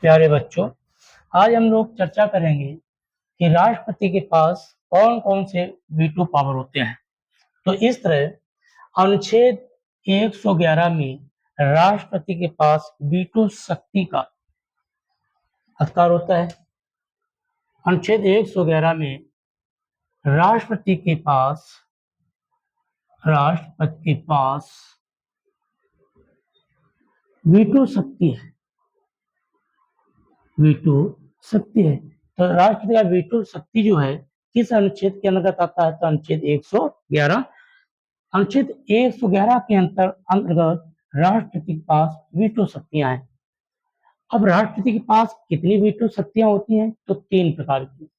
प्यारे बच्चों, आज हम लोग चर्चा करेंगे कि राष्ट्रपति के पास कौन कौन से वीटो पावर होते हैं। तो इस तरह अनुच्छेद 111 में राष्ट्रपति के पास वीटो शक्ति का अधिकार होता है। अनुच्छेद 111 में राष्ट्रपति के पास वीटो शक्ति है। वीटो शक्ति है। तो राष्ट्रपति का वीटो शक्ति जो है किस अनुच्छेद के अंतर्गत आता है? तो अनुच्छेद 111। अनुच्छेद 111 के अंतर्गत राष्ट्रपति के पास वीटो शक्तियां हैं। अब राष्ट्रपति के पास कितनी वीटो शक्तियां होती हैं? तो 3 प्रकार की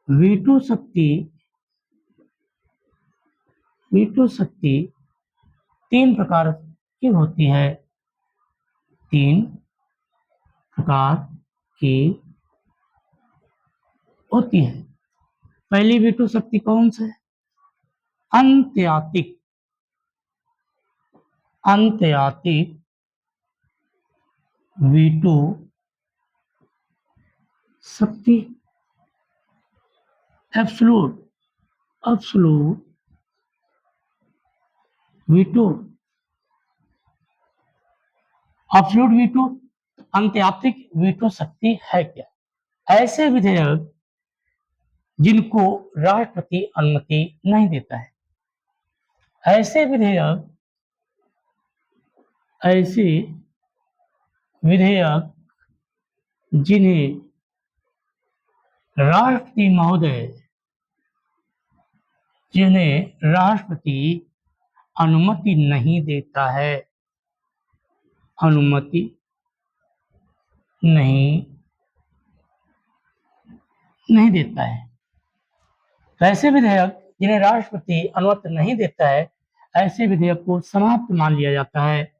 वीटो शक्ति 3 प्रकार की होती है। 3 प्रकार की होती है। पहली वीटो शक्ति कौन सा है? अंत्यातिक वीटो शक्ति। एब्सोल्यूट वीटो अंत्यातिक वीटो शक्ति है क्या? ऐसे विधेयक जिनको राष्ट्रपति अनुमति नहीं देता है, ऐसे विधेयक जिन्हें राष्ट्रपति अनुमति नहीं देता है, ऐसे विधेयक जिन्हें राष्ट्रपति अनुमति नहीं देता है, ऐसे विधेयक को समाप्त मान लिया जाता है।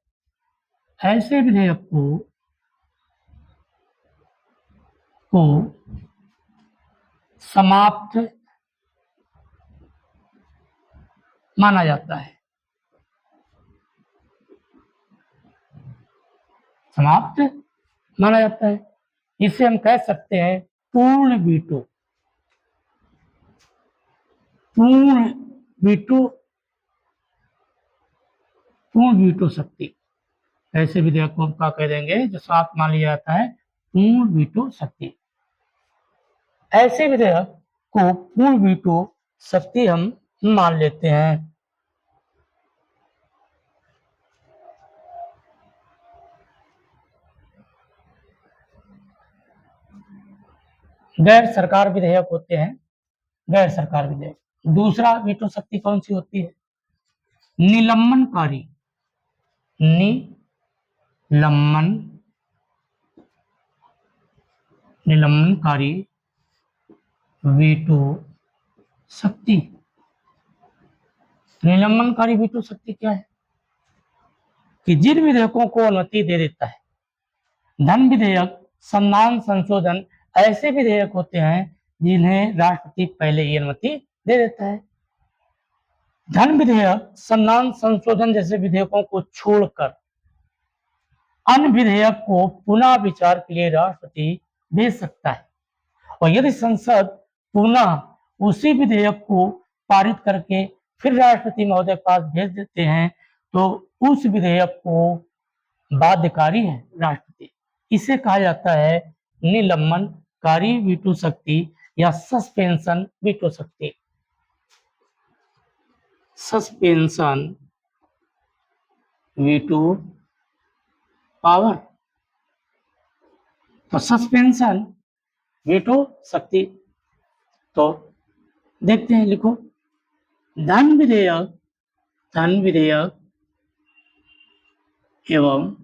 ऐसे विधेयक को समाप्त माना जाता है। इसे हम कह सकते हैं पूर्ण वीटो शक्ति। ऐसे विधेयक को हम क्या कह देंगे? जो समाप्त मान लिया जाता है, पूर्ण वीटो शक्ति। ऐसे विधेयक को पूर्ण वीटो शक्ति हम मान लेते हैं। गैर सरकार विधेयक होते हैं। दूसरा वीटो शक्ति कौन सी होती है? निलंबनकारी वीटो शक्ति। निलंबनकारी वीटो शक्ति क्या है? कि जिन विधेयकों को अनुमति दे देता है, धन विधेयक, संविधान संशोधन, ऐसे विधेयक होते हैं जिन्हें राष्ट्रपति पहले ही अनुमति दे देता है। धन विधेयक, संविधान संशोधन जैसे विधेयकों को छोड़कर अन्य विधेयक को पुनः विचार के लिए राष्ट्रपति भेज सकता है, और यदि संसद पुनः उसी विधेयक को पारित करके फिर राष्ट्रपति महोदय के पास भेज देते हैं तो उस विधेयक को बाध्यकारी है राष्ट्रपति। इसे कहा जाता है निलंबनकारी वीटो शक्ति या सस्पेंशन वीटो शक्ति। Suspension veto power. तो सस्पेंशन वीटो शक्ति, तो देखते हैं, लिखो। धन विधेयक एवं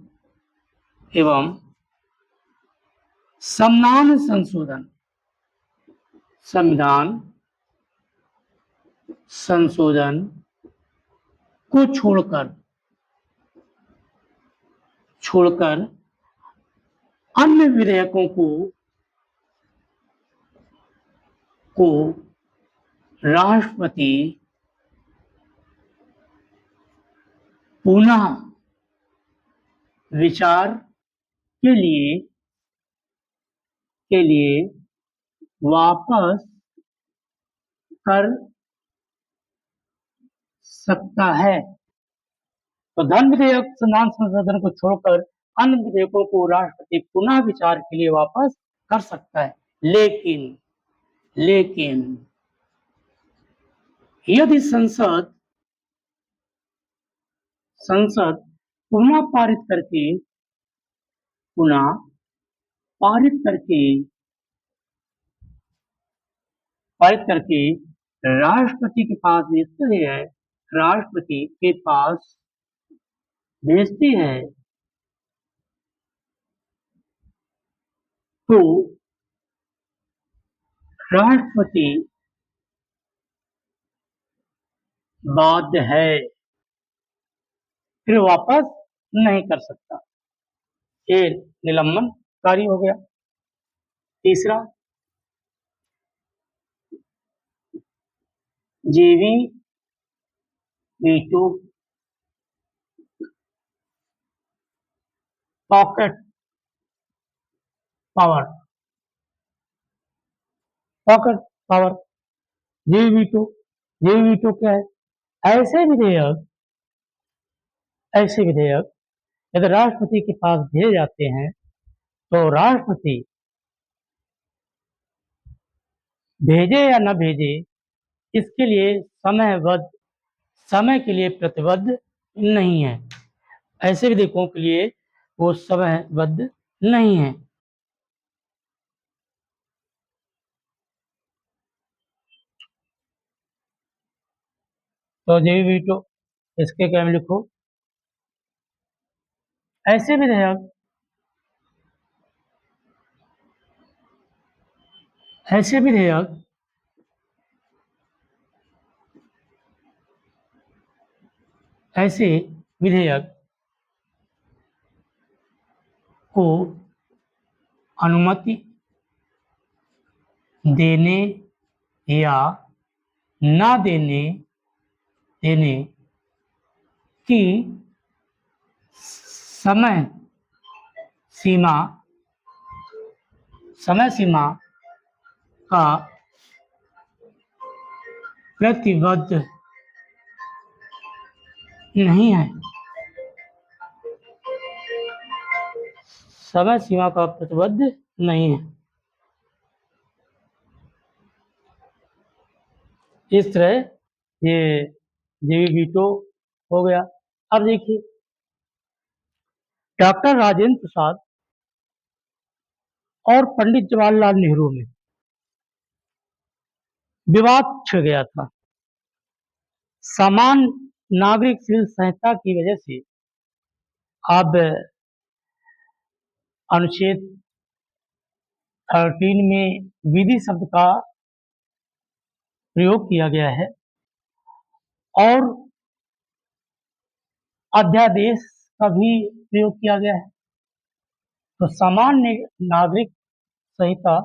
संविधान संशोधन को छोड़कर अन्य विधेयकों को राष्ट्रपति पुनः विचार के लिए के लिए वापस कर सकता है। तो धन विधेयक संविधान संशोधन को छोड़कर अन्य विधेयकों को राष्ट्रपति पुनः विचार के लिए वापस कर सकता है। लेकिन यदि संसद पुनः पारित करके राष्ट्रपति के पास भेजती है तो राष्ट्रपति बाध्य है, फिर वापस नहीं कर सकता। ये निलंबनकारी हो गया। तीसरा, जेवी वीटो पॉकेट पावर। जेवी वीटो क्या है? ऐसे विधेयक यदि राष्ट्रपति के पास भेजे जाते हैं तो राष्ट्रपति भेजे या न भेजे इसके लिए समय के लिए प्रतिबद्ध नहीं है। ऐसे विधेयकों के लिए वो समयबद्ध नहीं है। तो जेवी वीटो इसके क्या में लिखो, ऐसे विधेयक को अनुमति देने या ना देने की समय सीमा का प्रतिबद्ध नहीं है। समय सीमा का प्रतिबद्ध नहीं है। इस तरह ये जेवी वीटो हो गया। अब देखिए, डॉक्टर राजेंद्र प्रसाद और पंडित जवाहरलाल नेहरू में विवाद छिड़ गया था। समान नागरिक सिविल संहिता की वजह से अब अनुच्छेद 13 में विधि शब्द का प्रयोग किया गया है और अध्यादेश का भी प्रयोग किया गया है। तो सामान्य नागरिक संहिता